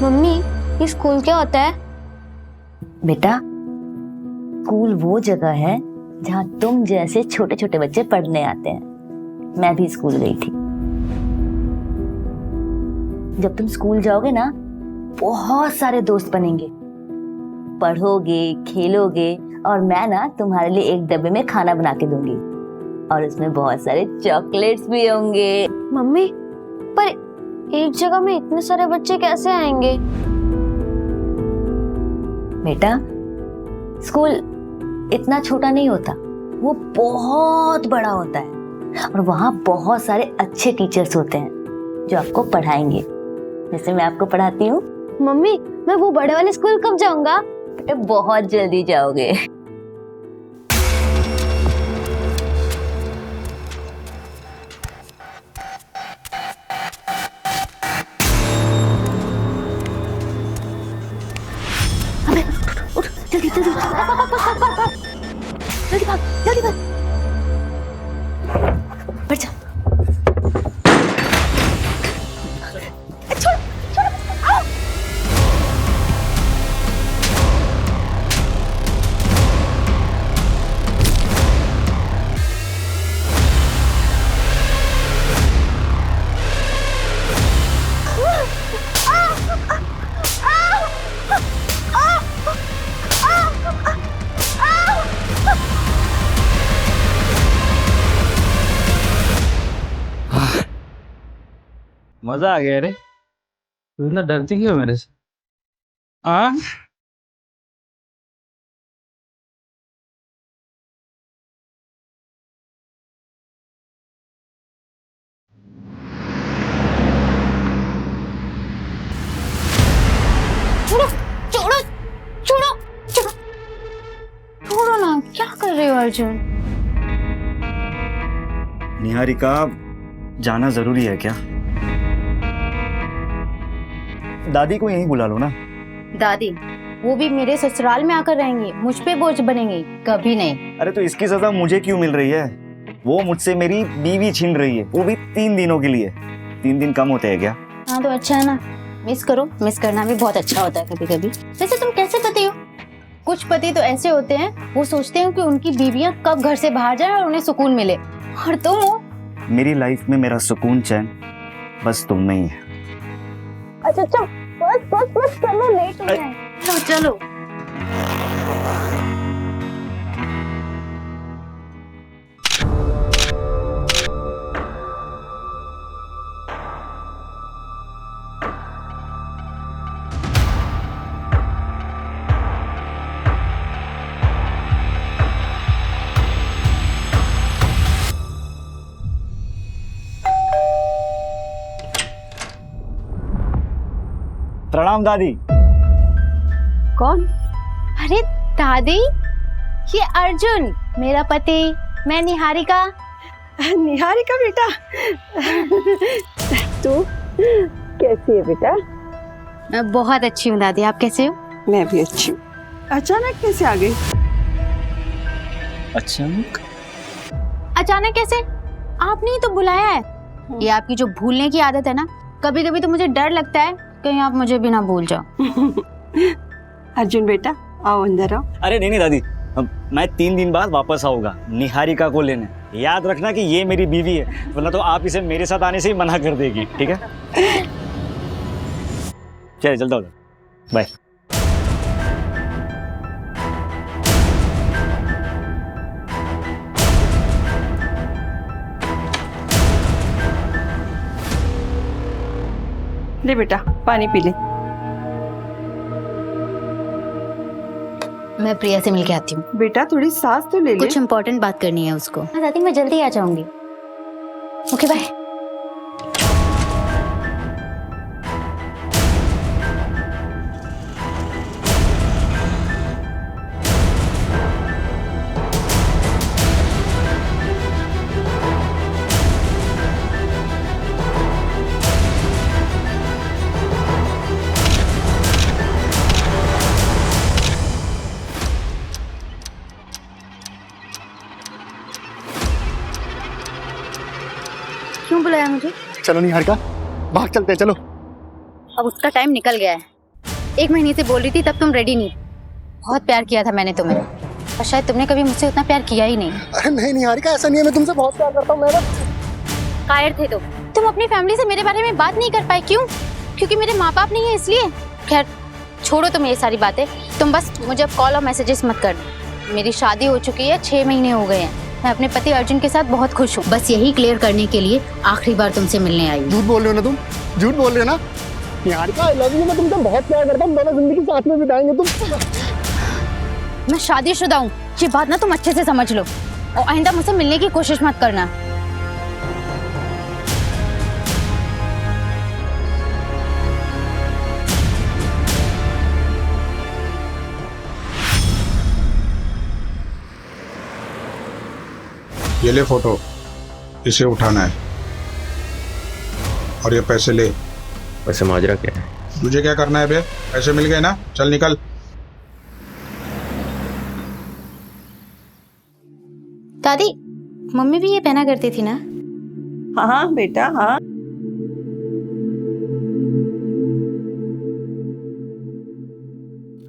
Mummy, ये school क्या होता है? बेटा, स्कूल वो जगह है जहाँ तुम जैसे छोटे छोटे बच्चे पढ़ने आते हैं। मैं भी स्कूल गई थी। जब तुम स्कूल जाओगे ना, बहुत सारे दोस्त बनेंगे, पढ़ोगे, खेलोगे, और मैं ना तुम्हारे लिए एक डब्बे में खाना बना के दूंगी और उसमें बहुत सारे चॉकलेट्स भी होंगे। मम्मी, पर एक जगह में इतने सारे बच्चे कैसे आएंगे? बेटा, स्कूल इतना छोटा नहीं होता, वो बहुत बड़ा होता है और वहाँ बहुत सारे अच्छे टीचर्स होते हैं जो आपको पढ़ाएंगे, जैसे मैं आपको पढ़ाती हूँ। मम्मी, मैं वो बड़े वाले स्कूल कब जाऊंगा? बेटा, बहुत जल्दी जाओगे। अबे, उठ, जल्दी जल्दी भाग, जल्दी भाग, जल्दी भाग, बढ़ जा। मजा आ गया रे। तू इतना डरती क्यों मेरे से? आ? छोड़ो, छोड़ो, छोड़ो, छोड़ो, छोड़ो ना। क्या कर रहे हो अर्जुन? निहारिका, जाना जरूरी है क्या? दादी को यहीं बुला लो ना। दादी, वो भी मेरे ससुराल में आकर रहेंगी, मुझ पे बोझ बनेंगी? कभी नहीं। अरे तो इसकी सजा मुझे क्यों मिल रही है? वो मुझसे मेरी बीवी छीन रही है, वो भी 3 दिनों के लिए। 3 दिन कम होते हैं क्या? हाँ तो अच्छा है ना, मिस करो। मिस करना भी बहुत अच्छा होता है कभी कभी। वैसे तुम कैसे पति हो? कुछ पति तो ऐसे होते हैं, वो सोचते हैं कि उनकी बीवियां कब घर से बाहर जाए और उन्हें सुकून मिले, और तुम हो। मेरी लाइफ में मेरा सुकून चैन बस तुम में ही है। अच्छा अच्छा, बस बस बस, चलो लेट हो गए। चलो चलो। प्रणाम दादी। कौन? अरे दादी, ये अर्जुन मेरा पति, मैं निहारिका। निहारिका बेटा, तू कैसी है बेटा? मैं बहुत अच्छी हूँ दादी, आप कैसे हो? मैं भी अच्छी हूँ। अचानक कैसे आ गई? अचानक? अचानक कैसे? आपने ही तो बुलाया है। ये आपकी जो भूलने की आदत है ना, कभी कभी तो मुझे डर लगता है कहीं आप मुझे भी ना भूल जाओ। अर्जुन बेटा, आओ अंदर आओ। अरे नहीं नहीं दादी, मैं 3 दिन बाद वापस आऊंगा निहारिका को लेने। याद रखना कि ये मेरी बीवी है, वरना तो आप इसे मेरे साथ आने से ही मना कर देगी, ठीक है? चलिए चलता हूँ, बाय। ले बेटा, पानी पी ले। मैं प्रिया से मिलके आती हूँ। बेटा थोड़ी सांस तो ले ले। कुछ इम्पोर्टेंट बात करनी है उसको। हाँ दादी, मैं जल्दी आ जाऊंगी। Okay bye. क्यों बुलाया मुझे? चलो निहारिका, भाग चलते हैं, चलो। अब उसका टाइम निकल गया है। 1 महीने से बोल रही थी, तब तुम रेडी नहीं। बहुत प्यार किया था मैंने तुम्हें, और शायद तुमने कभी मुझसे उतना प्यार किया ही नहीं। अरे नहीं निहारिका, ऐसा नहीं है, मैं तुमसे बहुत प्यार करता हूँ। मैं बस कायर थे तुम अपनी फैमिली से मेरे बारे में बात नहीं कर पाए। क्यों? क्योंकि मेरे माँ बाप नहीं है इसलिए? खैर छोड़ो तुम ये सारी बातें। तुम बस मुझे अब कॉल और मैसेजेस मत करना। मेरी शादी हो चुकी है, 6 महीने हो गए हैं। मैं अपने पति अर्जुन के साथ बहुत खुश हूँ। बस यही क्लियर करने के लिए आखिरी बार तुमसे मिलने आई हूँ। झूठ बोल रहे हो ना तुम, झूठ बोल रहे हो ना निहारिका। आई लव यू, मैं तुमसे बहुत प्यार करता हूँ, दोनों जिंदगी साथ में बिताएंगे। तुम मैं शादीशुदा हूँ, ये बात ना तुम अच्छे से समझ लो, और आइंदा मुझसे मिलने की कोशिश मत करना। ये ले फोटो, इसे उठाना है और ये पैसे ले। वैसे माजरा क्या है? तुझे क्या करना है बे? पैसे मिल गए ना, चल निकल। दादी, मम्मी भी ये पहना करती थी ना? हाँ बेटा हाँ।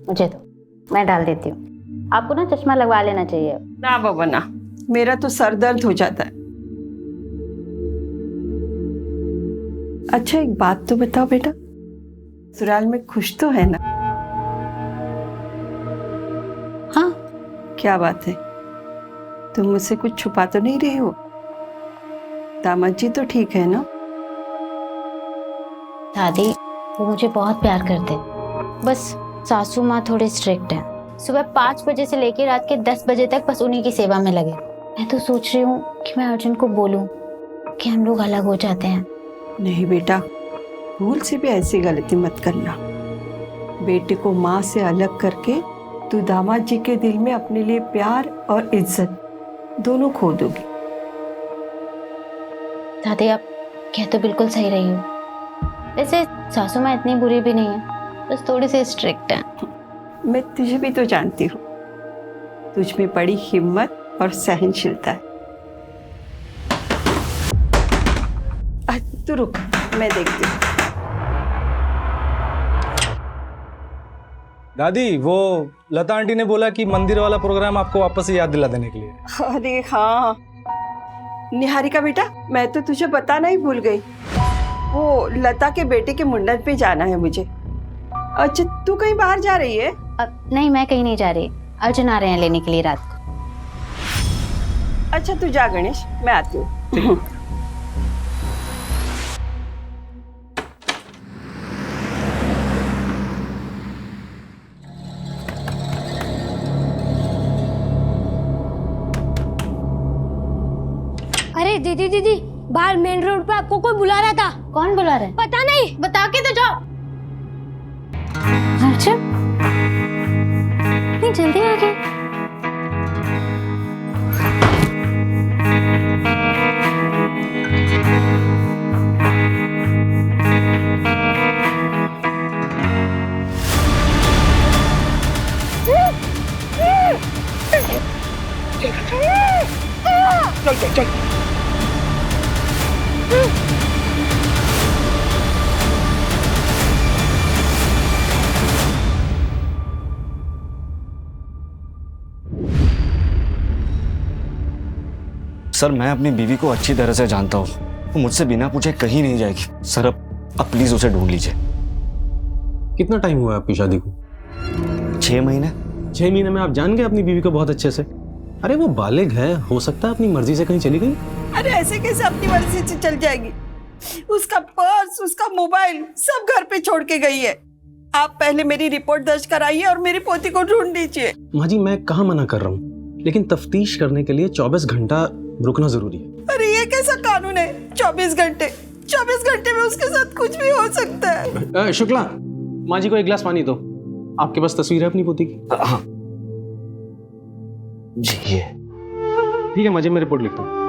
मुझे तो मैं डाल देती हूँ। आपको ना चश्मा लगवा लेना चाहिए। ना बाबा ना, मेरा तो सर दर्द हो जाता है। अच्छा एक बात तो बताओ बेटा, ससुराल में खुश तो है ना? हाँ। क्या बात है, तुम मुझसे कुछ छुपा तो नहीं रही हो? दामाद जी तो ठीक है ना? दादी वो मुझे बहुत प्यार करते हैं, बस सासू माँ थोड़े स्ट्रिक्ट हैं। सुबह 5 बजे से लेकर रात के 10 बजे तक बस उन्हीं की सेवा में लगे। मैं तो सोच रही हूँ कि मैं अर्जुन को बोलूँ कि हम लोग अलग हो जाते हैं। नहीं बेटा, भूल से भी ऐसी गलती मत करना। बेटे को माँ से अलग करके तू दामाद जी के दिल में अपने लिए प्यार और इज्जत दोनों खो दोगी। दादी आप कह तो बिल्कुल सही रही हो। वैसे सासू माँ इतनी बुरी भी नहीं है, बस थोड़ी सी स्ट्रिक्ट है। मैं तुझे भी तो जानती हूँ, तुझ में बड़ी हिम्मत और सहनशीलता है। तू रुक, मैं देखती हूँ। दादी वो लता आंटी ने बोला कि मंदिर वाला प्रोग्राम आपको वापस से याद दिला देने के लिए। अरे हाँ निहारिका बेटा, मैं तो तुझे बताना ही भूल गई। वो लता के बेटे के मुंडन पे जाना है मुझे। अच्छा तू कहीं बाहर जा रही है? नहीं मैं कहीं नहीं जा रही, अर्जुन आ रहे हैं लेने के लिए रात को। अच्छा तू जा गणेश, मैं आती हूँ। अरे दीदी बाहर मेन रोड पे आपको कोई बुला रहा था। कौन बुला रहा है? पता नहीं, बता के तो जाओ। अर्जुन इतनी जल्दी आ गए? चल चल चल। सर मैं अपनी बीवी को अच्छी तरह से जानता हूँ, वो मुझसे बिना पूछे कहीं नहीं जाएगी। सर अब प्लीज उसे ढूंढ लीजिए। कितना टाइम हुआ आपकी शादी को? 6 महीने। 6 महीने में आप जान गए अपनी बीवी को बहुत अच्छे से? अरे वो बालिग है, हो सकता है अपनी मर्जी से कहीं चली गई। अरे ऐसे कैसे अपनी मर्जी से चल जाएगी? उसका पर्स, उसका मोबाइल सब घर पे छोड़ के गई है। आप पहले मेरी रिपोर्ट दर्ज कराइए और मेरी पोती को ढूंढ लीजिए। माँ जी मैं कहाँ मना कर रहा हूँ, लेकिन तफ्तीश करने के लिए 24 घंटा रुकना जरूरी है। अरे ये कैसा कानून है? 24 घंटे? 24 घंटे में उसके साथ कुछ भी हो सकता है। शुक्ला, माँ जी को एक गिलास पानी दो। आपके पास तस्वीर है अपनी पोती की? हाँ जी ये। ठीक है माँ जी, मैं रिपोर्ट लिखता हूँ।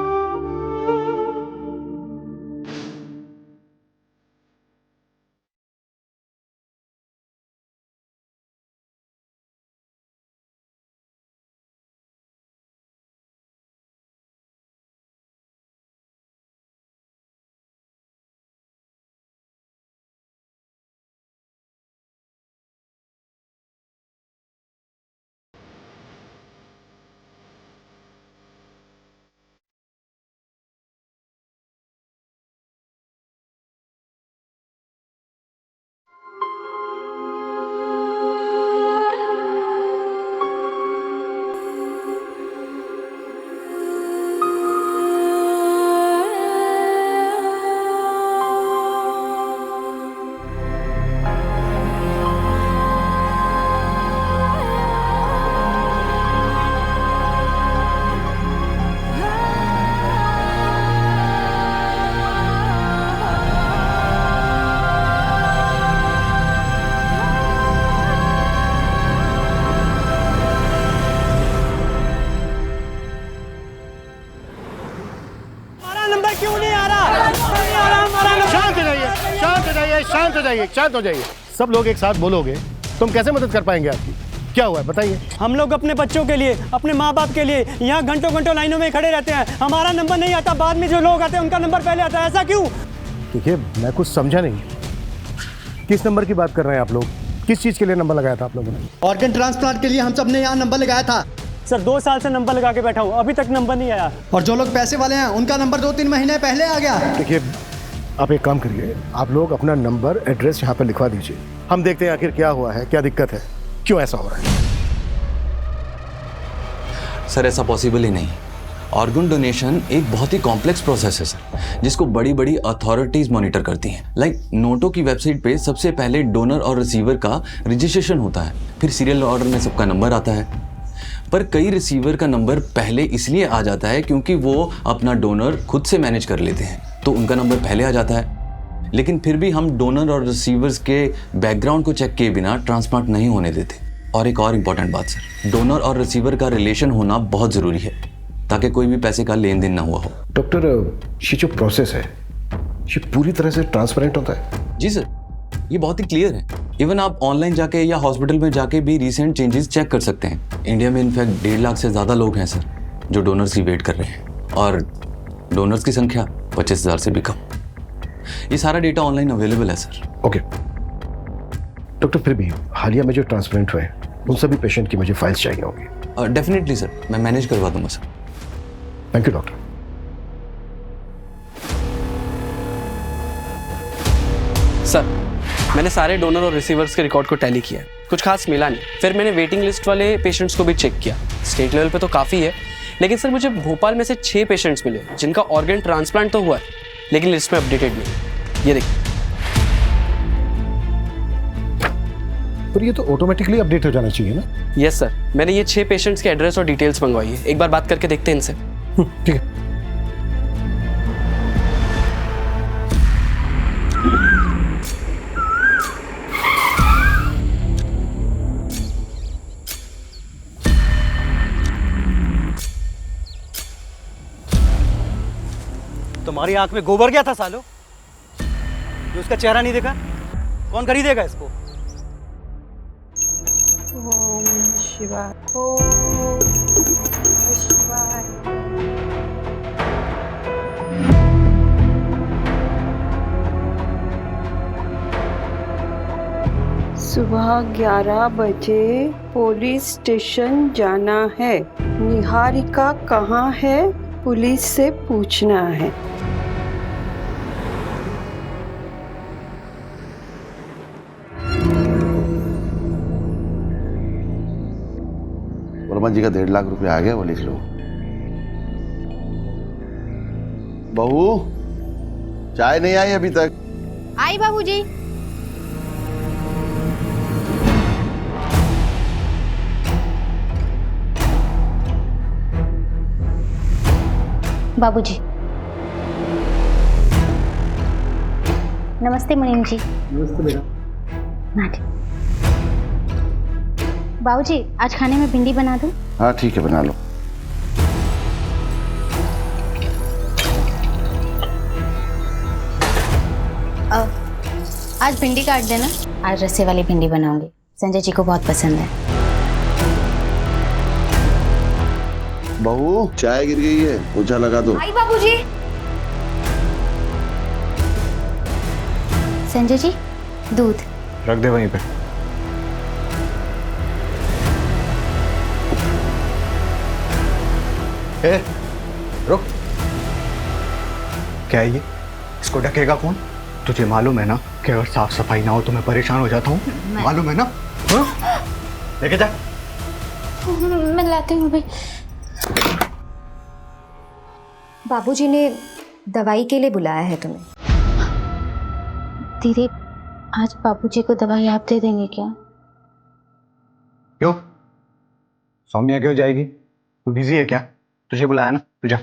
क्यों नहीं आ रहा? नहीं आ रहा हमारा नंबर। शांत हो जाइए, शांत हो जाइए, शांत हो जाइए, शांत हो जाइए। सब लोग एक साथ बोलोगे तो हम कैसे मदद कर पाएंगे आपकी? क्या हुआ है बताइए। हम लोग अपने बच्चों के लिए, अपने माँ बाप के लिए यहाँ घंटों घंटों लाइनों में खड़े रहते हैं। हमारा नंबर नहीं आता, बाद में जो लोग आते हैं उनका नंबर पहले आता है। ऐसा क्यों? देखिए मैं कुछ समझा नहीं, किस नंबर की बात कर रहे हैं आप लोग? किस चीज के लिए नंबर लगाया था आप लोगों ने? ऑर्गन ट्रांसप्लांट के लिए हम सब ने यहाँ नंबर लगाया था। सर 2 साल से नंबर लगा के बैठा हूँ, अभी तक नंबर नहीं आया। और जो लोग पैसे वाले हैं उनका नंबर 2-3 महीने पहले आ गया। देखिए आप एक काम करिए, आप लोग अपना नंबर एड्रेस यहाँ पर लिखवा दीजिए, हम देखते हैं आखिर क्या हुआ है, क्या दिक्कत है, क्यों ऐसा हो रहा है। सर ऐसा पॉसिबल ही नहीं। ऑर्गन डोनेशन एक बहुत ही कॉम्प्लेक्स प्रोसेस है सर, जिसको बड़ी बड़ी अथॉरिटीज मॉनिटर करती हैं। लाइक नोटो की वेबसाइट पे सबसे पहले डोनर और रिसीवर का रजिस्ट्रेशन होता है, फिर सीरियल ऑर्डर में सबका नंबर आता है। पर कई रिसीवर का नंबर पहले इसलिए आ जाता है क्योंकि वो अपना डोनर खुद से मैनेज कर लेते हैं, तो उनका नंबर पहले आ जाता है। लेकिन फिर भी हम डोनर और रिसीवर्स के बैकग्राउंड को चेक किए बिना ट्रांसप्लांट नहीं होने देते। और एक और इम्पॉर्टेंट बात सर, डोनर और रिसीवर का रिलेशन होना बहुत ज़रूरी है, ताकि कोई भी पैसे का लेन देन ना हुआ हो। डॉक्टर ये जो प्रोसेस है ये पूरी तरह से ट्रांसपेरेंट होता है? जी सर, ये बहुत ही क्लियर है। इवन आप ऑनलाइन जाके या हॉस्पिटल में जाके भी रिसेंट चेंजेस चेक कर सकते हैं। इंडिया में इनफैक्ट 1.5 लाख से ज़्यादा लोग हैं सर जो डोनर्स की वेट कर रहे हैं, और डोनर्स की संख्या 25,000 से भी कम। ये सारा डेटा ऑनलाइन अवेलेबल है सर। ओके डॉक्टर, फिर भी हालिया में जो ट्रांसप्लांट हुए उन सभी पेशेंट की मुझे फाइल्स चाहिए होंगी। डेफिनेटली सर, मैं मैनेज करवा दूंगा sir. Thank you doctor. Sir मैंने सारे डोनर और रिसीवर्स के रिकॉर्ड को टैली किया है, कुछ खास मिला नहीं। फिर मैंने वेटिंग लिस्ट वाले पेशेंट्स को भी चेक किया। स्टेट लेवल पे तो काफ़ी है, लेकिन सर मुझे भोपाल में से 6 पेशेंट्स मिले जिनका ऑर्गन ट्रांसप्लांट तो हुआ है, लेकिन लिस्ट में अपडेटेड नहीं। ये देखिए। पर ये तो ऑटोमेटिकली अपडेट हो जाना चाहिए ना? यस सर, मैंने ये 6 पेशेंट्स के एड्रेस और डिटेल्स मंगवाई है। एक बार बात करके देखते हैं इनसे। ठीक है। तुम्हारी आंख में गोबर गया था सालो, जो उसका चेहरा नहीं देखा? कौन खरीदेगा इसको? ओम शिवाय, ओम शिवाय। सुबह 11 बजे पुलिस स्टेशन जाना है। निहारिका कहाँ है? पुलिस से पूछना है। वर्मा जी का 1.5 लाख रुपए आ गया, वो लिख लो। बहू चाय नहीं आई अभी तक? आई बाबूजी। बाबूजी नमस्ते मुनीम जी। नमस्ते बेटा। बाबूजी आज खाने में भिंडी बना दूं? हाँ ठीक है, बना लो। आज भिंडी काट देना। आज रस्से वाली भिंडी बनाऊंगी, संजय जी को बहुत पसंद है। बहू चाय गिर गई है, पोछा लगा दो। आई बाबूजी। संजय जी दूध रख दे वहीं पे। ए, रुक। क्या है ये? इसको ढकेगा कौन? तुझे मालूम है ना कि अगर साफ सफाई ना हो तो मैं परेशान हो जाता हूँ, मालूम है ना? लेके जा। मैं लाती हूँ भाई। बाबूजी ने दवाई के लिए बुलाया है तुम्हें। दीदी आज बाबूजी को दवाई आप दे देंगे क्या? क्यों? सौम्या क्यों जाएगी? तू बिजी है क्या? तुझे बुलाया ना, तू जा।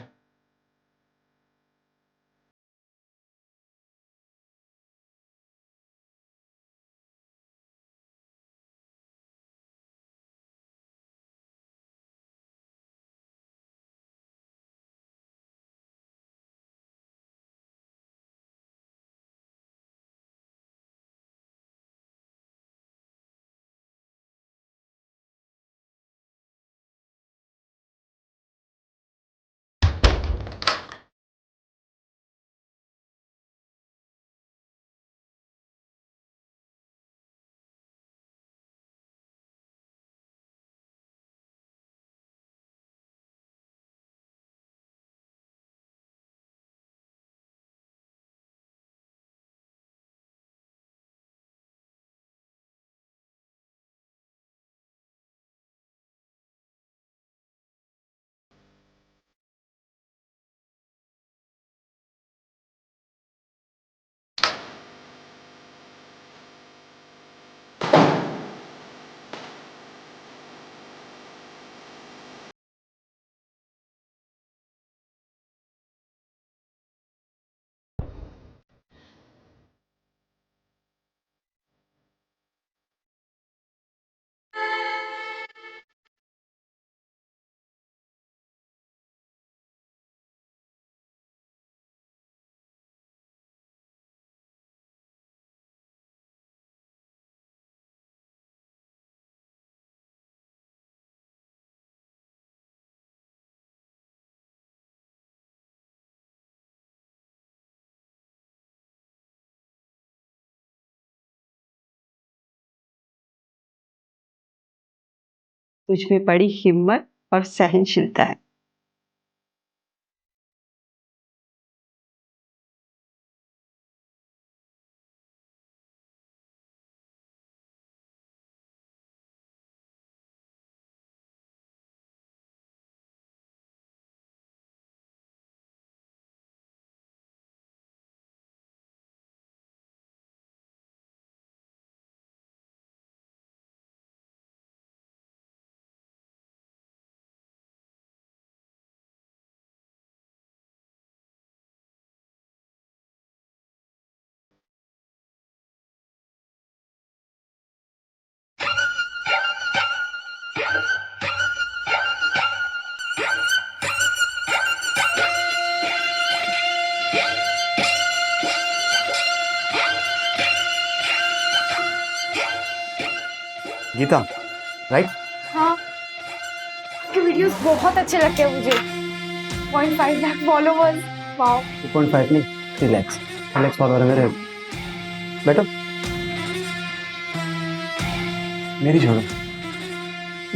तुझ में बड़ी हिम्मत और सहनशीलता है। गीता, राइट? हाँ, आपके वीडियोस बहुत अच्छे लगते हैं मुझे। 0.5 लाख फॉलोवर्स, वाओ। 2.5 नहीं, रिलैक्स फॉलोअर है मेरे। बैठो, मेरी छोड़ो,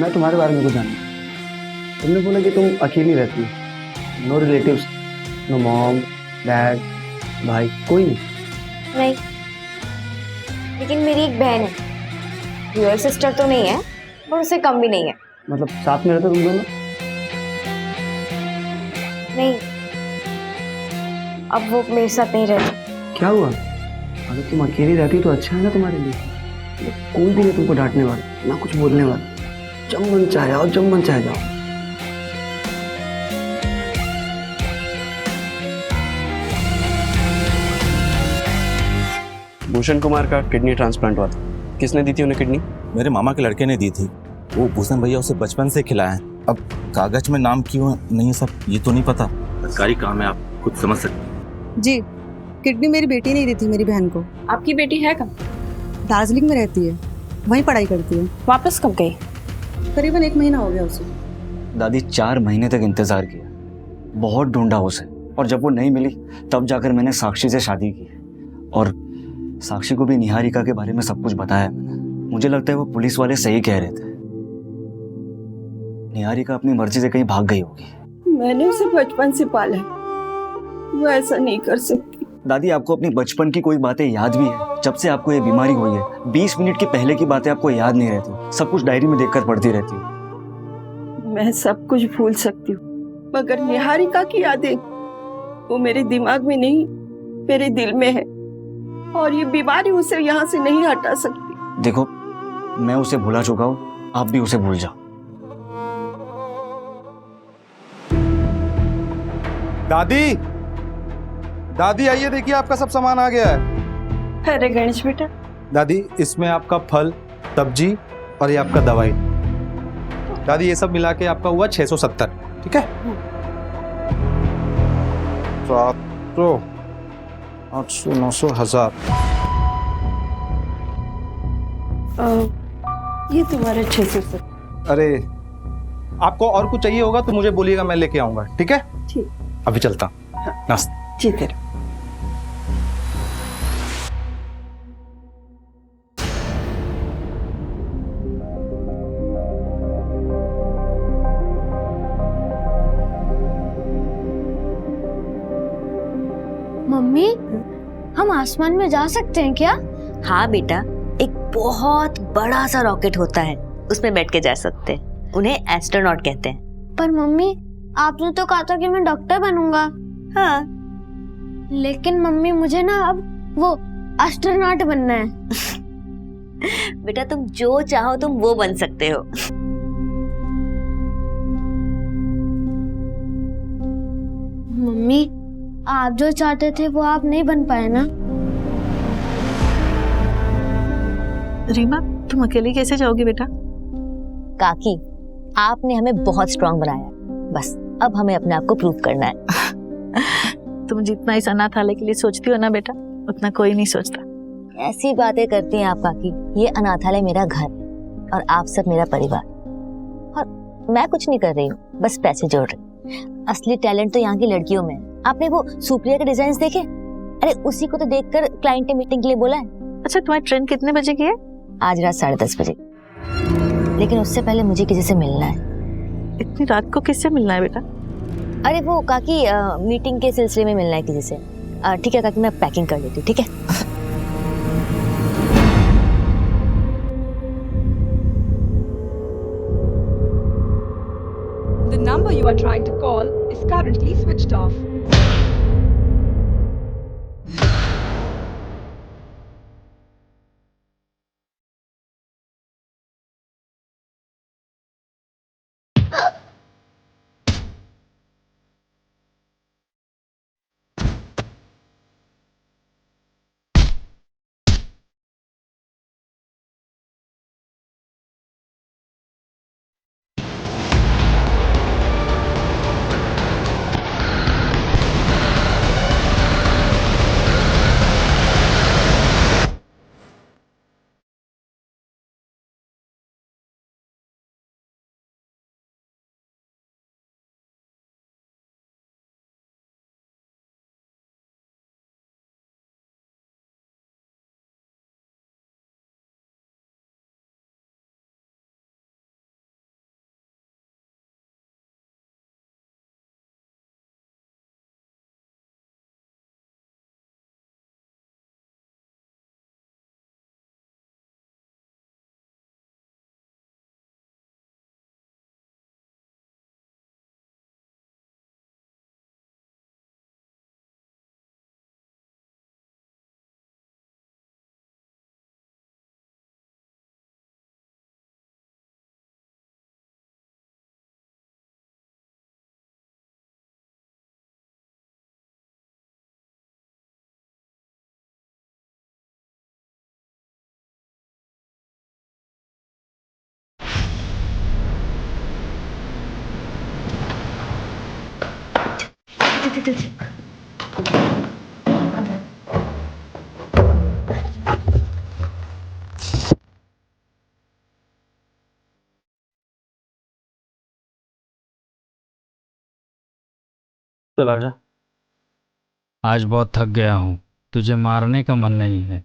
मैं तुम्हारे बारे में कुछ जानता। तुमने बोला कि तुम अकेली रहती हो, no relatives, no mom, dad, भाई, कोई नहीं? नहीं, लेकिन मेरी एक बहन है। रियल सिस्टर तो नहीं है, पर उससे कम भी नहीं है। मतलब साथ में रहते तुम दोनों? नहीं, अब वो मेरे साथ नहीं रहती। क्या हुआ? अगर तुम अकेली रहती तो अच्छा है ना तुम्हारे लिए। कोई भी नहीं तुमको डांटने वाला, ना कुछ बोलने वाला। जब मन चाहे आओ, जब मन चाहे जाओ। भूषण कुमार का किडनी ट्रांसप्लांट हुआ था। किसने दी थी उन्हें किडनी? मेरे मामा के लड़के ने दी थी। वो भूषण भैया उसे बचपन से खिलाए। अब कागज में नाम क्यों नहीं है सब ये तो नहीं पता। सरकारी काम है, आप खुद समझ सकते हैं। जी, किडनी मेरी बेटी ने दी थी मेरी बहन को। आपकी बेटी है कहाँ? दार्जिलिंग में रहती है, वहीं पढ़ाई करती है। वापस कब गई? करीबन 1 महीना हो गया उसे। दादी 4 महीने तक इंतजार किया, बहुत ढूंढा उसे, और जब वो नहीं मिली तब जाकर मैंने साक्षी से शादी की। और साक्षी को भी निहारिका के बारे में सब कुछ बताया मैंने। मुझे लगता है वो पुलिस वाले सही कह रहे थे, निहारिका अपनी मर्जी से कहीं भाग गई होगी। मैंने उसे बचपन से पाला है, वो ऐसा नहीं कर सकती। दादी, आपको अपनी बचपन की कोई बातें याद भी है? जब से आपको ये बीमारी हुई है 20 मिनट की पहले की बातें आपको याद नहीं रहती, सब कुछ डायरी में देखकर पढ़ती रहती हूँ। मैं सब कुछ भूल सकती हूँ, मगर निहारिका की यादें वो मेरे दिमाग में नहीं, मेरे दिल में है, और ये बीमारी उसे यहाँ से नहीं हटा सकती। देखो, मैं उसे भुला चुका हूँ, आप भी उसे भूल जाओ। दादी, दादी आइए, देखिए आपका सब सामान आ गया है। अरे गणेश बेटा। दादी, इसमें आपका फल, सब्जी और ये आपका दवाई। दादी, ये सब मिला के आपका हुआ 670, ठीक है? 700, 800, 900, 1000। ये तुम्हारा 670। अरे, आपको और कुछ चाहिए होगा तो मुझे बोलिएगा, मैं लेके आऊंगा, ठीक है? ठीक। अभी चलता हूँ। नाश्ता। जी तेरा। मम्मी, हम आसमान में जा सकते हैं क्या? हाँ बेटा, एक बहुत बड़ा सा रॉकेट होता है, उसमें बैठ के जा सकते हैं। उन्हें एस्ट्रोनॉट कहते हैं। पर मम्मी, आपने तो कहा था कि मैं डॉक्टर बनूंगा। हाँ, लेकिन मम्मी मुझे ना अब वो एस्ट्रोनॉट बनना है। बेटा, तुम जो चाहो तुम वो बन सकते हो। मम्मी, आप जो चाहते थे वो आप नहीं बन पाए ना? रीमा, तुम अकेले कैसे जाओगी बेटा? काकी, आपने हमें बहुत स्ट्रांग बनाया, बस अब हमें अपने आप को प्रूव करना है। तुम जितना इस अनाथालय के लिए सोचती हो ना बेटा, उतना कोई नहीं सोचता। ऐसी बातें करती हैं आप काकी। ये अनाथालय मेरा घर और आप सब मेरा परिवार, और मैं कुछ नहीं कर रही हूँ, बस पैसे जोड़ रही हूँ। असली टैलेंट तो यहाँ की लड़कियों में है। आपने वो सुप्रिया के डिजाइन देखे? अरे उसी को तो देखकर क्लाइंट ने मीटिंग के लिए बोला है। अच्छा, तुम्हारी ट्रेन कितने बजे की है? आज रात 10:30 बजे। लेकिन उससे पहले मुझे किसी से मिलना है। इतनी रात को किससे मिलना है बेटा? अरे वो काकी मीटिंग के सिलसिले में मिलना है किसी से। ठीक है काकी, मैं पैकिंग कर लेती हूँ, ठीक है? The number you are trying to call is currently switched off. चल आजा। आज बहुत थक गया हूँ, तुझे मारने का मन नहीं है।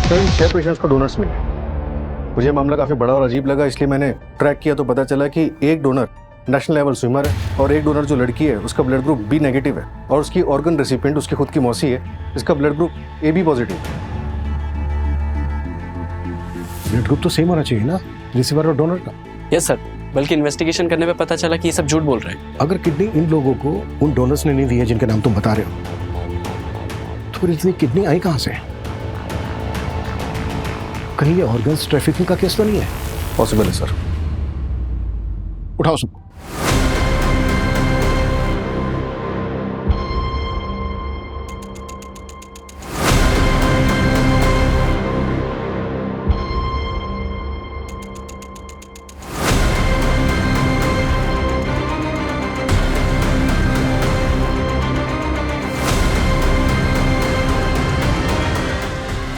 तो इन 6 पेशेंट्स को डोनर्स मिले। मुझे मामला काफी बड़ा और अजीब लगा, इसलिए मैंने ट्रैक किया तो पता चला कि एक डोनर नेशनल लेवल स्विमर है और एक डोनर जो लड़की है उसका ब्लड ग्रुप बी नेगेटिव है और उसकी ऑर्गन रेसिपिएंट उसकी खुद की मौसी है, इसका blood group A B positive है। ब्लड ग्रुप तो सेम होना चाहिए ना रिसीवर और डोनर का। यस सर, बल्कि इन्वेस्टिगेशन करने पे पता चला कि ये सब झूठ बोल रहे हैं। अगर किडनी इन लोगों को उन डोनर्स ने नहीं दी है जिनके नाम तुम बता रहे हो, तो फिर इतनी किडनी आई कहां से? कहीं ये ऑर्गन्स ट्रैफिकिंग का केस तो नहीं है? पॉसिबल है सर। उठाओ सबको।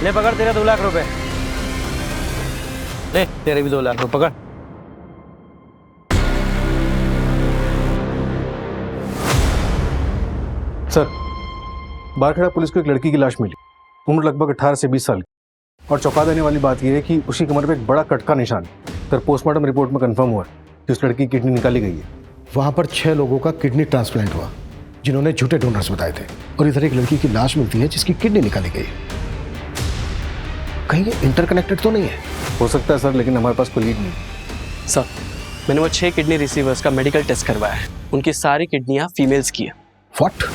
ले पकड़, तेरा 2 लाख रुपए। ले तेरे भी 2 लाख रुपए पकड़। सर, बारखेड़ा पुलिस को एक लड़की की लाश मिली, उम्र लगभग 18 से 20 साल की, और चौंका देने वाली बात यह है कि उसकी कमर पे एक बड़ा कट का निशान है। सर, पोस्टमार्टम रिपोर्ट में कंफर्म हुआ कि उस लड़की की किडनी निकाली गई है। वहां पर 6 लोगों का किडनी ट्रांसप्लांट हुआ जिन्होंने झूठे डोनर्स बताए थे, और इधर एक लड़की की लाश मिलती है जिसकी किडनी निकाली गई है। कहीं ये इंटरकनेक्टेड तो नहीं है? हो सकता है सर, लेकिन हमारे पास कोई लीड नहीं। सर, मैंने वो 6 किडनी रिसीवर्स का मेडिकल टेस्ट करवाया है, उनकी सारी किडनियां फीमेल्स की है। व्हाट?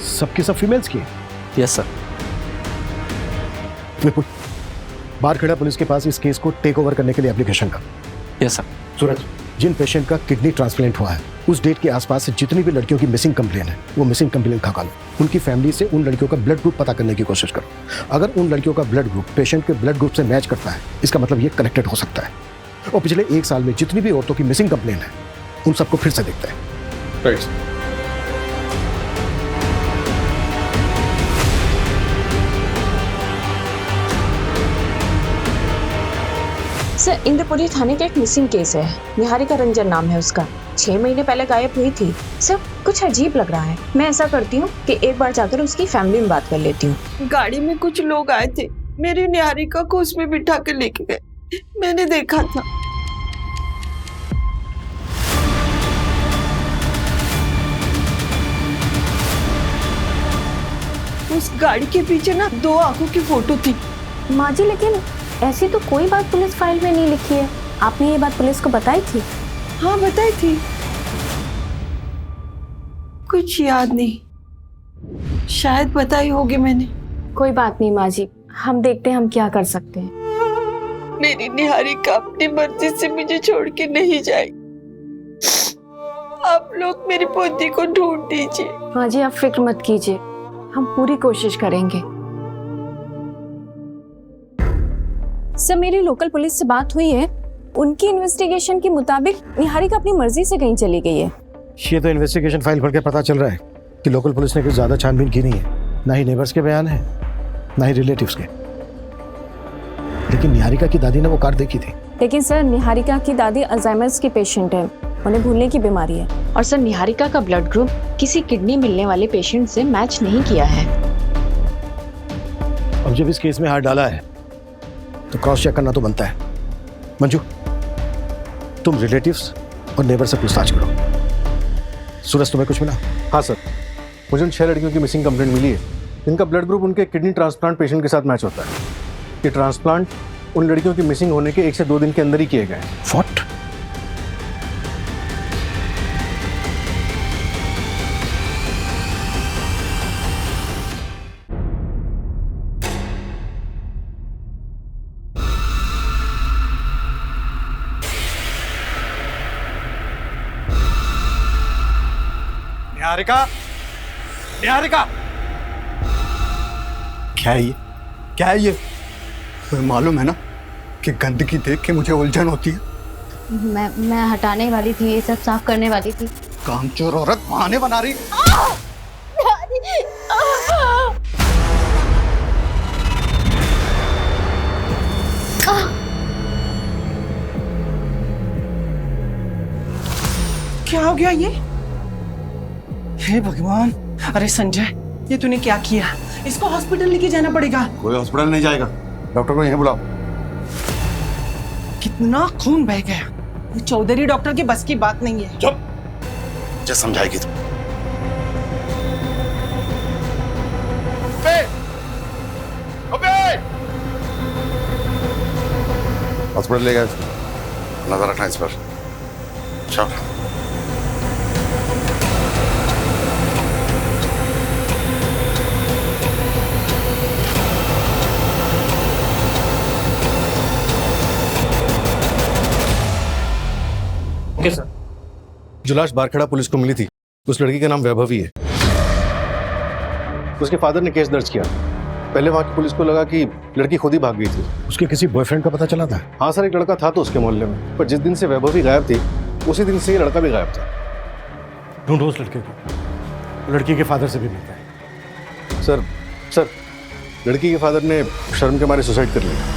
सबकी सब फीमेल्स की है? Yes sir. Vipul, Barkheda police के पास इस केस को टेक ओवर करने के लिए एप्लीकेशन कर। Yes sir. सूरज, जिन पेशेंट का किडनी ट्रांसप्लांट हुआ है उस डेट के आसपास से जितनी भी लड़कियों की मिसिंग कंप्लेन है वो मिसिंग कंप्लेन खा लो। उनकी फैमिली से उन लड़कियों का ब्लड ग्रुप पता करने की कोशिश करो। अगर उन लड़कियों का ब्लड ग्रुप पेशेंट के ब्लड ग्रुप से मैच करता है, इसका मतलब ये कनेक्टेड हो सकता है। और पिछले 1 साल में जितनी भी औरतों की मिसिंग कंप्लेन है उन सबको फिर से देखते हैं। राइट। सर, इंद्रपुरी थाने का एक मिसिंग केस है, निहारिका रंजन नाम है उसका। 6 महीने पहले गायब हुई थी। सर कुछ अजीब लग रहा है। मैं ऐसा करती हूँ कि एक बार जाकर उसकी फैमिली में बात कर लेती हूँ। गाड़ी में कुछ लोग आए थे, मेरी निहारिका को उसमें बिठा के लेके गए, मैंने देखा था। उस गाड़ी के पीछे ना 2 आंखों की फोटो थी। माँ जी लेकिन ऐसी तो कोई बात पुलिस फाइल में नहीं लिखी है। आपने ये बात पुलिस को बताई थी? हाँ बताई थी, कुछ याद नहीं, शायद बताई होगी मैंने। कोई बात नहीं माँ जी, हम देखते हैं हम क्या कर सकते हैं। मेरी निहारिका अपनी मर्जी से मुझे छोड़ के नहीं जाएगी। आप लोग मेरी पोती को ढूंढ दीजिए। माँ जी आप फिक्र मत कीजिए, हम पूरी कोशिश करेंगे। सर मेरी लोकल पुलिस से बात हुई है, उनकी इन्वेस्टिगेशन के मुताबिक निहारिका अपनी मर्जी से कहीं चली गई है। ये तो इन्वेस्टिगेशन फाइल पढ़ के पता चल रहा है कि लोकल पुलिस ने कुछ ज्यादा छानबीन की नहीं है, ना ही नेबर्स के बयान है ना ही रिलेटिव्स के। लेकिन निहारिका की दादी ने वो कार देखी थी। लेकिन सर निहारिका की दादी अल्जाइमर्स की पेशेंट है, उन्हें भूलने की बीमारी है। और सर निहारिका का ब्लड ग्रुप किसी किडनी मिलने वाले पेशेंट से मैच नहीं किया है। अब जब इस केस में हाथ डाला है तो क्रॉस चेक करना तो बनता है। मंजू तुम रिलेटिव्स और नेबर से पूछताछ करो। सूरज तुम्हें कुछ मिला? हाँ सर, मुझे उन 6 लड़कियों की मिसिंग कंप्लेंट मिली है। इनका ब्लड ग्रुप उनके किडनी ट्रांसप्लांट पेशेंट के साथ मैच होता है। ये ट्रांसप्लांट उन लड़कियों की मिसिंग होने के 1 से 2 दिन के अंदर ही किए गए। व्हाट? निहारिका, निहारिका, क्या है ये? क्या है ये? तुम्हें मालूम है ना कि गंदगी देख के मुझे उलझन होती है। मैं हटाने वाली थी, ये सब साफ करने वाली थी। कामचोर औरत बहाने बना रही। क्या हो गया ये? हे भगवान, अरे संजय ये तूने क्या किया? इसको हॉस्पिटल लेके जाना पड़ेगा। कोई हॉस्पिटल नहीं जाएगा, डॉक्टर को यहीं बुलाओ। कितना खून बह गया, ये चौधरी डॉक्टर की बस की बात नहीं है। चुप, क्या समझाएगी तुम? हॉस्पिटल ले गए, नजर रखना इस पर। चल ओके सर। जो लाश बारखेड़ा पुलिस को मिली थी उस लड़की का नाम वैभवी है। उसके फादर ने केस दर्ज किया। पहले वहां की पुलिस को लगा कि लड़की खुद ही भाग गई थी। उसके किसी बॉयफ्रेंड का पता चला था? हाँ सर, एक लड़का था तो उसके मोहल्ले में, पर जिस दिन से वैभवी गायब थी उसी दिन से ये लड़का भी गायब था। ढूंढो उस लड़के को, लड़की के फादर से भी मिलता है। सर लड़की के फादर ने शर्म के मारे सुसाइड कर लिया।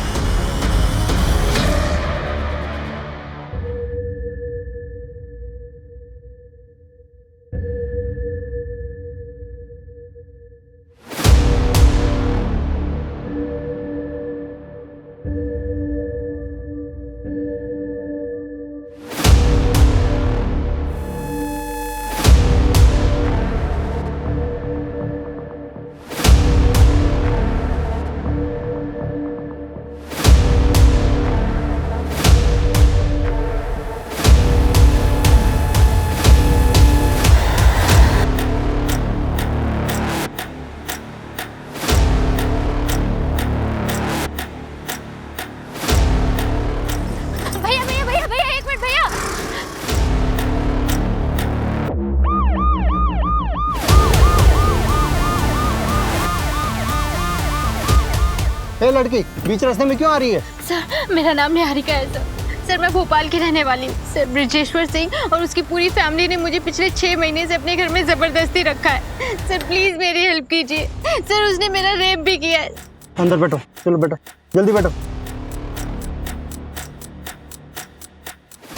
ए लड़की, बीच रास्ते में क्यों आ रही है? सर मेरा नाम निहारिका है सर। सर मैं भोपाल की रहने वाली हूँ। सर ब्रिजेश्वर सिंह और उसकी पूरी फैमिली ने मुझे पिछले 6 महीने से अपने घर में जबरदस्ती रखा है। सर प्लीज मेरी हेल्प कीजिए। सर उसने मेरा रेप भी किया है। अंदर बैठो, चलो बैठो, जल्दी बैठो।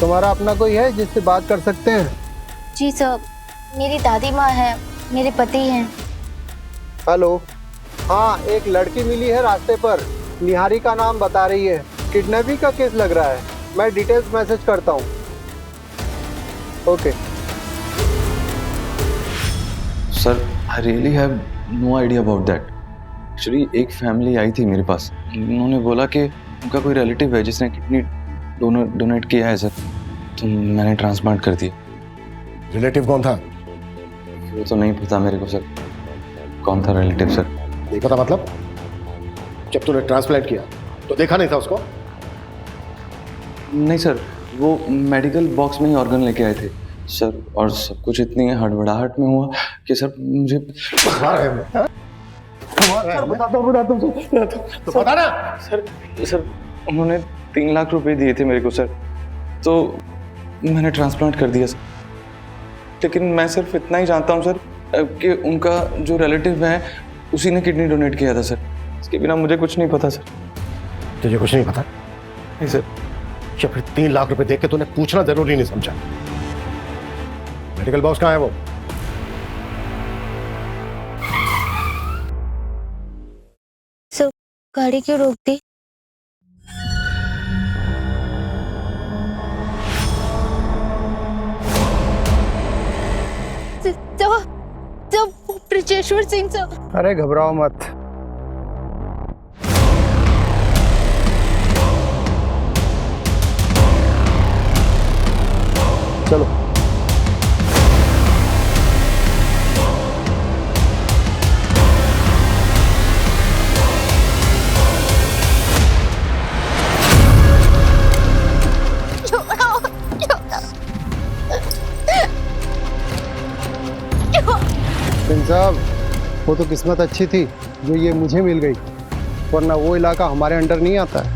तुम्हारा अपना कोई है जिससे बात कर सकते हैं? जी सर, मेरी दादी माँ है, मेरे पति हैं। हेलो, हाँ एक लड़की मिली है रास्ते पर, निहारी का नाम बता रही है। किडनैपिंग का केस लग रहा है, मैं डिटेल्स मैसेज करता हूँ। Okay sir, I really have no idea about that. Actually एक फैमिली आई थी मेरे पास, उन्होंने बोला कि उनका कोई रिलेटिव है जिसने किडनी डोनेट किया है सर, तो मैंने ट्रांसप्लांट कर दिया। रिलेटिव कौन था? वो तो नहीं पता मेरे को सर, कौन था रिलेटिव सर। नहीं पता मतलब? जब तूने ट्रांसप्लांट किया तो देखा नहीं था उसको? नहीं सर, वो मेडिकल बॉक्स में ही ऑर्गन लेके आए थे सर, और सब कुछ इतनी हड़बड़ाहट में हुआ कि सर मुझे सर उन्होंने 3 लाख रुपए दिए थे मेरे को सर, तो मैंने ट्रांसप्लांट कर दिया सर। लेकिन मैं सिर्फ इतना ही जानता हूँ सर कि उनका जो रिलेटिव है उसी ने किडनी डोनेट किया था सर, इसके बिना मुझे कुछ नहीं पता सर। तुझे कुछ नहीं पता? नहीं सर। या फिर 3 लाख रुपए देख के तूने पूछना जरूरी नहीं समझा? मेडिकल बॉक्स कहाँ है वो? सर, गाड़ी क्यों रोक दी? ब्रजेश्वर सिंह सर। अरे घबराओ मत, चलो। सिंह साहब, वो तो किस्मत अच्छी थी जो ये मुझे मिल गई, वरना वो इलाका हमारे अंडर नहीं आता है।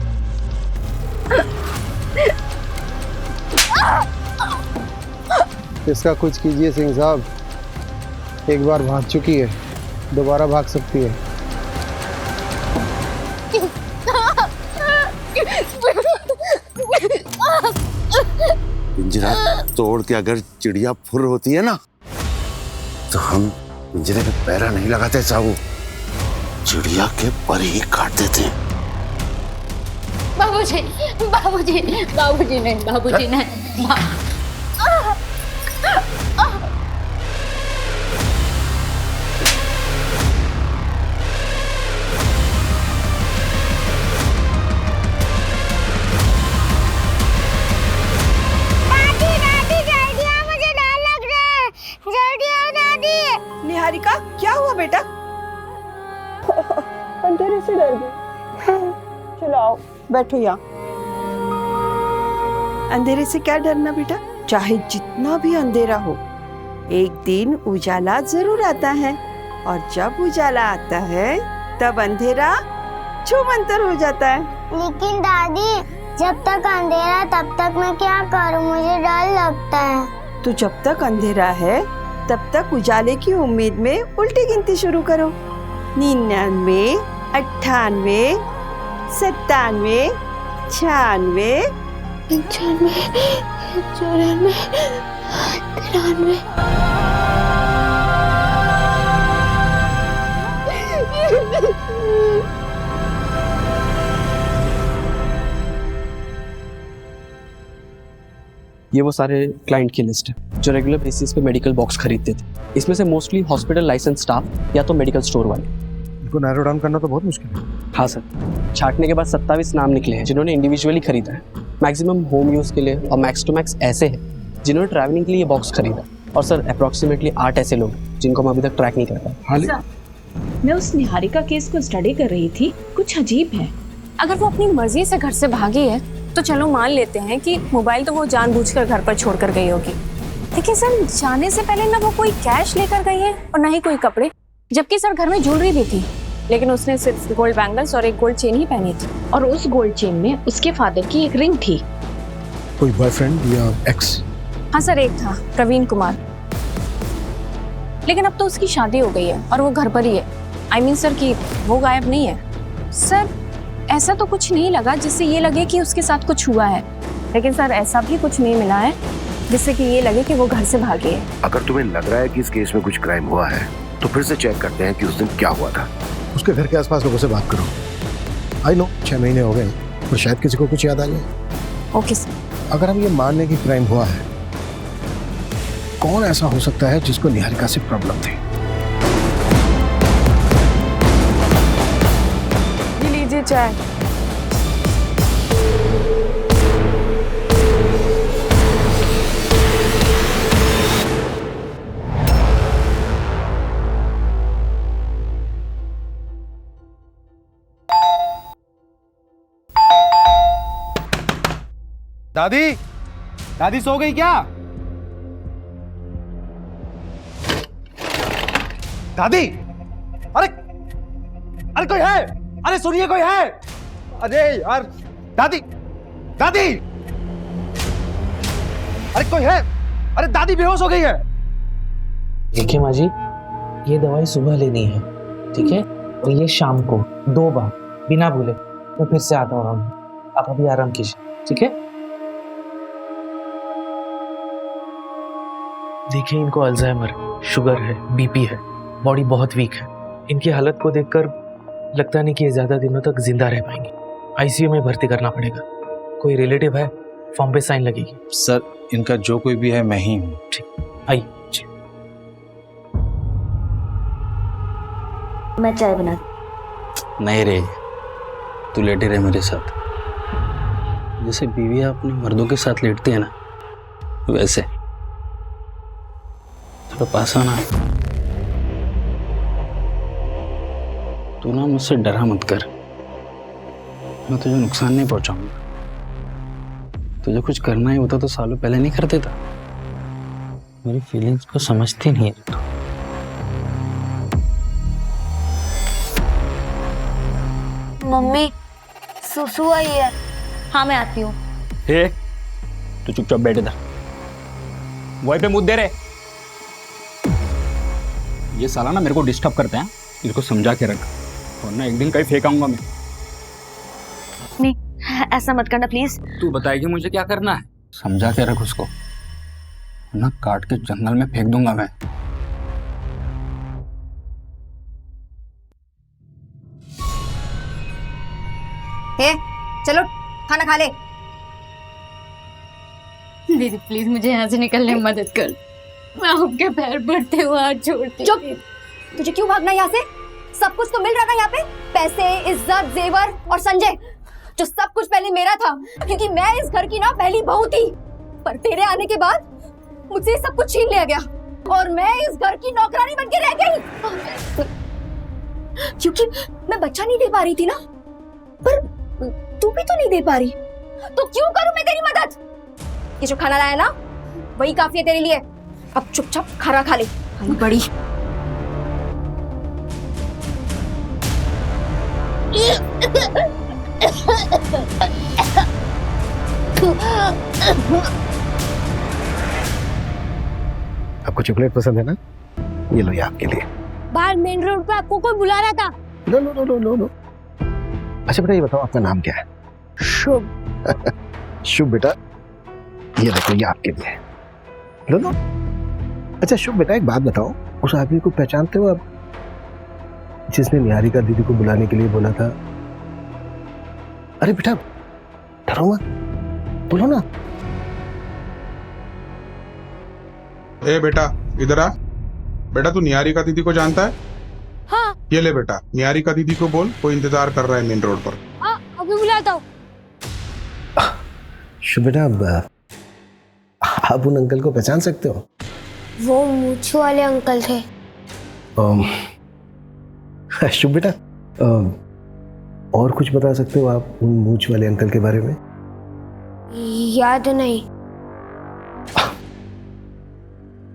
इसका कुछ कीजिए सिंह साहब, एक बार भाग चुकी है, दोबारा भाग सकती है। पिंजरा तोड़ के अगर चिड़िया फुर होती है ना, तो हम पिंजरे में पैरा नहीं लगाते साहू, चिड़िया के पर ही काट देते। बाबूजी, बाबूजी, बाबूजी नहीं, बाबूजी नहीं। निहारिका, क्या हुआ बेटा? अंधेरे से डर गई। चलो आओ, बैठो यहाँ। अंधेरे से क्या डरना बेटा, चाहे जितना भी अंधेरा हो, एक दिन उजाला जरूर आता है, और जब उजाला आता है तब अंधेरा छूमंतर हो जाता है। लेकिन दादी, जब तक अंधेरा तब तक मैं क्या करूं, मुझे डर लगता है। तो जब तक अंधेरा है तब तक उजाले की उम्मीद में उल्टी गिनती शुरू करो। 99, 98, 97, 96, 95, 94, 93। ये वो सारे क्लाइंट की लिस्ट है जो रेगुलर बेसिस पे मेडिकल बॉक्स खरीदते थे। इसमें से मोस्टली हॉस्पिटल लाइसेंस स्टाफ या तो मेडिकल स्टोर वाले। इनको नैरो डाउन करना तो बहुत मुश्किल है। हाँ सर, छाटने के बाद 27 नाम निकले हैं जिन्होंने इंडिविजुअली खरीदा है। मैक्सिमम होम यूज़ के लिए और मैक्स टू मैक्स ऐसे हैं जिन्होंने ट्रैवलिंग के लिए ये बॉक्स खरीदा। और सर अप्रॉक्सीमेटली 8 ऐसे लोग जिनको हम अभी तक ट्रैक नहीं कर पाए। मैं उस निहारिका केस को स्टडी कर रही थी, कुछ अजीब है। अगर वो अपनी मर्जी से घर से भागी है तो चलो मान लेते हैं कि मोबाइल तो वो जानबूझकर घर पर छोड़कर गई होगी, लेकिन सर जाने से पहले ना वो कोई कैश लेकर गई है और ना ही कोई कपड़े, जबकि सर घर में ज्वेलरी भी थी, लेकिन उसने सिर्फ गोल्ड बैंगल्स और एक गोल्ड चेन ही पहनी थी, और उस गोल्ड चेन में उसके फादर की एक रिंग थी। कोई बॉयफ्रेंड या एक्स? हाँ सर, एक था प्रवीण कुमार, लेकिन अब तो उसकी शादी हो गई है और वो घर पर ही है। आई मीन सर कि वो गायब नहीं है। सर ऐसा तो कुछ नहीं लगा जिससे ये लगे कि उसके साथ कुछ हुआ है। लेकिन सर ऐसा भी कुछ नहीं मिला है जिससे कि ये लगे कि वो घर से भागी है। अगर तुम्हें लग रहा है कि इस केस में कुछ क्राइम हुआ है तो फिर से चेक करते हैं कि उस दिन क्या हुआ था। उसके घर के आसपास लोगों से बात करो। आई नो 6 महीने हो गए पर शायद किसी को कुछ याद आ जाए। Okay sir. अगर हम ये मान लें कि क्राइम हुआ है, कौन ऐसा हो सकता है जिसको निहारिका से प्रॉब्लम थी? ये लीजिए चाय। दादी, दादी सो गई क्या? दादी, अरे अरे कोई है? अरे सुनिए, कोई है? अरे यार, दादी, दादी, अरे कोई है? अरे दादी बेहोश हो गई है। देखिए माँ जी, ये दवाई सुबह लेनी है, ठीक है? और ये शाम को 2 बार बिना भूले। मैं फिर से आता हूँ, आप अभी आराम कीजिए, ठीक है? देखिए, इनको अल्जाइमर, शुगर है, बीपी है, बॉडी बहुत वीक है। इनकी हालत को देखकर लगता नहीं कि ये ज्यादा दिनों तक जिंदा रह पाएंगे। आईसीयू में भर्ती करना पड़ेगा। कोई रिलेटिव है? फॉर्म पे साइन लगेगी। सर, इनका जो कोई भी है मैं ही हूँ। ठीक, आइए। मैं चाय बना। नहीं रे, तू लेटे रहे मेरे साथ। जैसे बीवियां अपने मर्दों के साथ लेटती है ना, वैसे थोड़ा पास आना। तू ना मुझसे डरा मत कर, मैं तुझे नुकसान नहीं पहुंचाऊंगा। तुझे कुछ करना ही होता तो सालों पहले नहीं कर देता। मेरी फीलिंग्स को समझती नहीं है तू। मम्मी, सुसु आई है। हाँ, मैं आती हूँ। हे, तू चुपचाप बैठे था, वहीं पे मुद्दे रहे। ये साला ना मेरे को डिस्टर्ब करते हैं, इसको समझा के रख, वरना एक दिन कहीं फेंकाऊंगा मैं। नहीं, ऐसा मत करना प्लीज। तू बताएगी मुझे क्या करना है? समझा के रख उसको, वरना काट के जंगल में फेंक दूंगा मैं। हे, चलो खाना खा ले। दीदी प्लीज मुझे यहाँ से निकलने में मदद कर। मैं आपके पैर पड़ते हुए हाथ छोड़ती। चुप! तुझे क्यों भागना यहाँ से? सब कुछ तो मिल रहा था यहाँ पे, पैसे, इज्जत, जेवर और संजय, जो सब कुछ पहले मेरा था, क्योंकि मैं इस घर की ना पहली बहू थी। पर तेरे आने के बाद मुझसे ये सब कुछ छीन लिया गया और मैं इस घर की नौकरानी बन के रह गई, क्योंकि मैं बच्चा नहीं दे पा रही थी ना। पर तू भी तो नहीं दे पा रही, तो क्यों करूं मैं तेरी मदद? ये जो खाना लाया ना, वही काफी है तेरे लिए। अब चुपचाप खाना खा ले, बड़ी। आपको चॉकलेट पसंद है ना? ये लो, ये आपके लिए। बाहर मेन रोड पे आपको कोई बुला रहा था। No no no no no no. अच्छा बेटा, ये बताओ आपका नाम क्या है? शुभ। शुभ बेटा, ये देखो, ये आपके लिए। लो लो। अच्छा शुभ बेटा, एक बात बताओ, उस आदमी को पहचानते हो आप, जिसने निहारिका दीदी को बुलाने के लिए बोला था? अरे बेटा, डरो मत, बोलो ना। ए बेटा, इधर आ। बेटा, तू निहारिका दीदी को जानता है? हाँ। ये ले बेटा, निहारिका दीदी को बोल, कोई इंतजार कर रहा है मेन रोड पर। हाँ, अभी बुलाता हूँ। शुभ बेटा, आप उन अंकल को पहचान सकते हो? वो मूंछ वाले अंकल थे। शुभ बेटा, और कुछ बता सकते हो आप उन मूंछ वाले अंकल के बारे में? याद नहीं।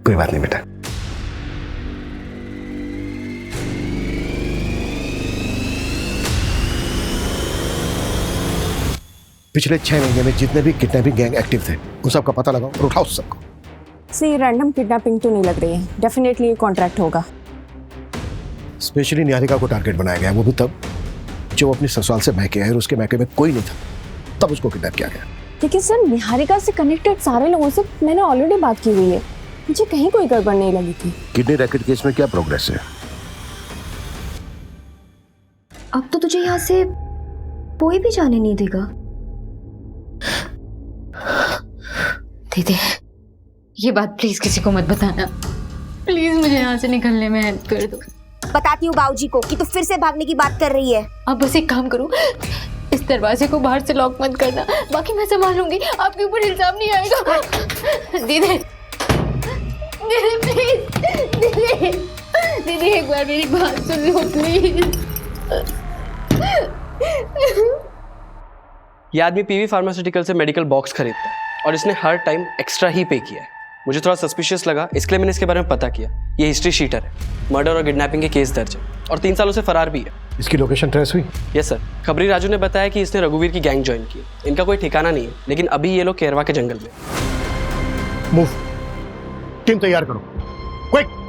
कोई बात नहीं बेटा। पिछले 6 महीने में जितने भी किडनैपिंग गैंग एक्टिव थे, उन सबका पता लगाओ और उठाओ सबको। ये रैंडम किडनैपिंग तो नहीं लग रही है, डेफिनेटली ये कॉन्ट्रैक्ट होगा। स्पेशली निहारिका को टारगेट बनाया गया, वो भी तब जब वो अपनी ससुराल से मैके है और उसके मैके में कोई नहीं था, तब उसको किडनैप किया गया। लेकिन सर निहारिका से कनेक्टेड सारे लोगों से मैंने ऑलरेडी बात की हुई है, मुझे कहीं कोई गड़बड़ नहीं लगी थी। किडनी रैकेट केस में क्या प्रोग्रेस है? अब तो तुझे यहाँ से कोई भी जाने नहीं देगा। दीदी ये बात प्लीज किसी को मत बताना, प्लीज मुझे यहाँ से निकलने में हेल्प कर दो। बताती हूँ बाबूजी को कि तू फिर से भागने की बात कर रही है। अब बस एक काम करो, इस दरवाजे को बाहर से लॉक मत करना, बाकी मैं संभालूंगी, आपके ऊपर इल्जाम नहीं आएगा। दीदी दीदी प्लीज, दीदी दीदी एक बार मेरी बात सुन लो प्लीज। ये आदमी पीवी फार्मास्यूटिकल से मेडिकल बॉक्स खरीदता है और इसने हर टाइम एक्स्ट्रा ही पे किया है। मुझे थोड़ा सस्पिशियस लगा, इसलिए मैंने इसके बारे में पता किया। ये हिस्ट्री शीटर है, मर्डर और किडनैपिंग के केस दर्ज है और 3 सालों से फरार भी है। इसकी लोकेशन ट्रेस हुई? यस सर, खबरी राजू ने बताया कि इसने रघुवीर की गैंग ज्वाइन की। इनका कोई ठिकाना नहीं है, लेकिन अभी ये लोग केरवा के जंगल में। मूव, टीम तैयार करो, क्विक।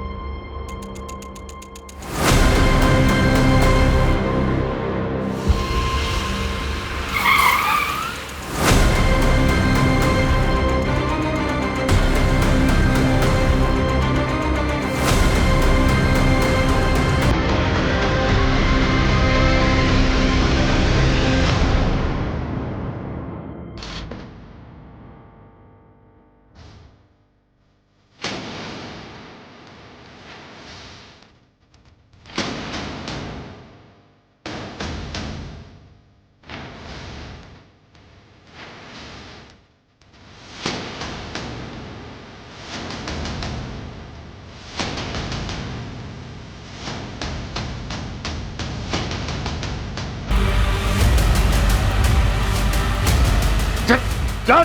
चल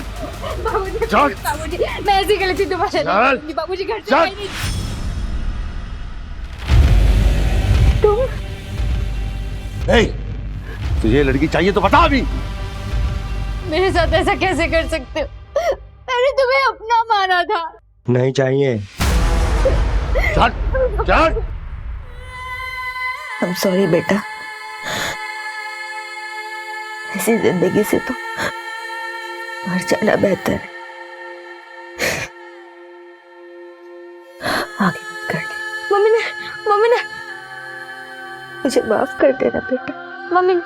बाबूजी चल। बाबूजी मैं ऐसी गलती दोबारा नहीं चल। करूंगी, बाबूजी घर से चल। जाएंगे। तुम तुझे लड़की चाहिए तो बता अभी। मेरे साथ ऐसा कैसे कर सकते हो? मैंने तुम्हें अपना माना था। नहीं चाहिए। चल चल। I'm sorry बेटा, ऐसी जिंदगी से तो मर जाना बेहतर है। आगे मत कर ले। मम्मी ने मुझे माफ कर देना बेटा। मम्मी ने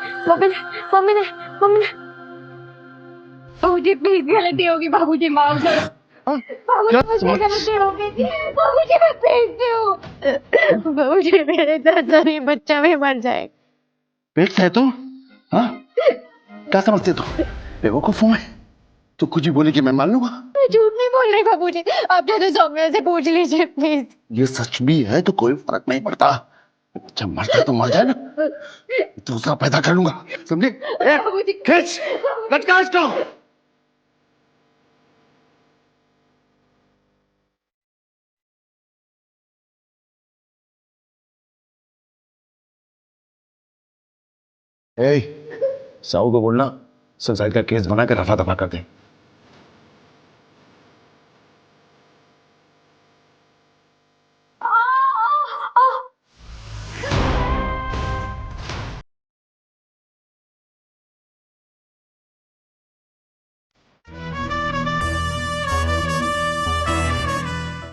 बाबूजी प्लीज गलती होगी, बाबूजी माफ करो। बाबूजी मुझसे गलती हो गई थी, बाबूजी मैं भेजती हूँ। बाबूजी मेरे दादा नहीं, बच्चा भी मर जाएगा। पेट है तो हाँ क्या समझते तू? बेवकूफ हूँ मैं? तू कुछ भी बोले कि मैं मान लूंगा? मैं झूठ नहीं बोल रही बाबूजी, आप चाहे तो सौम्या से पूछ लीजिए प्लीज। ये सच भी है तो कोई फर्क नहीं पड़ता, जब मरता है तो मर जाए ना, दूसरा पैदा कर लूंगा, समझे? खींच लटका इसको। साहू को बोलना सुसाइड का केस बना कर रफा दफा कर दे।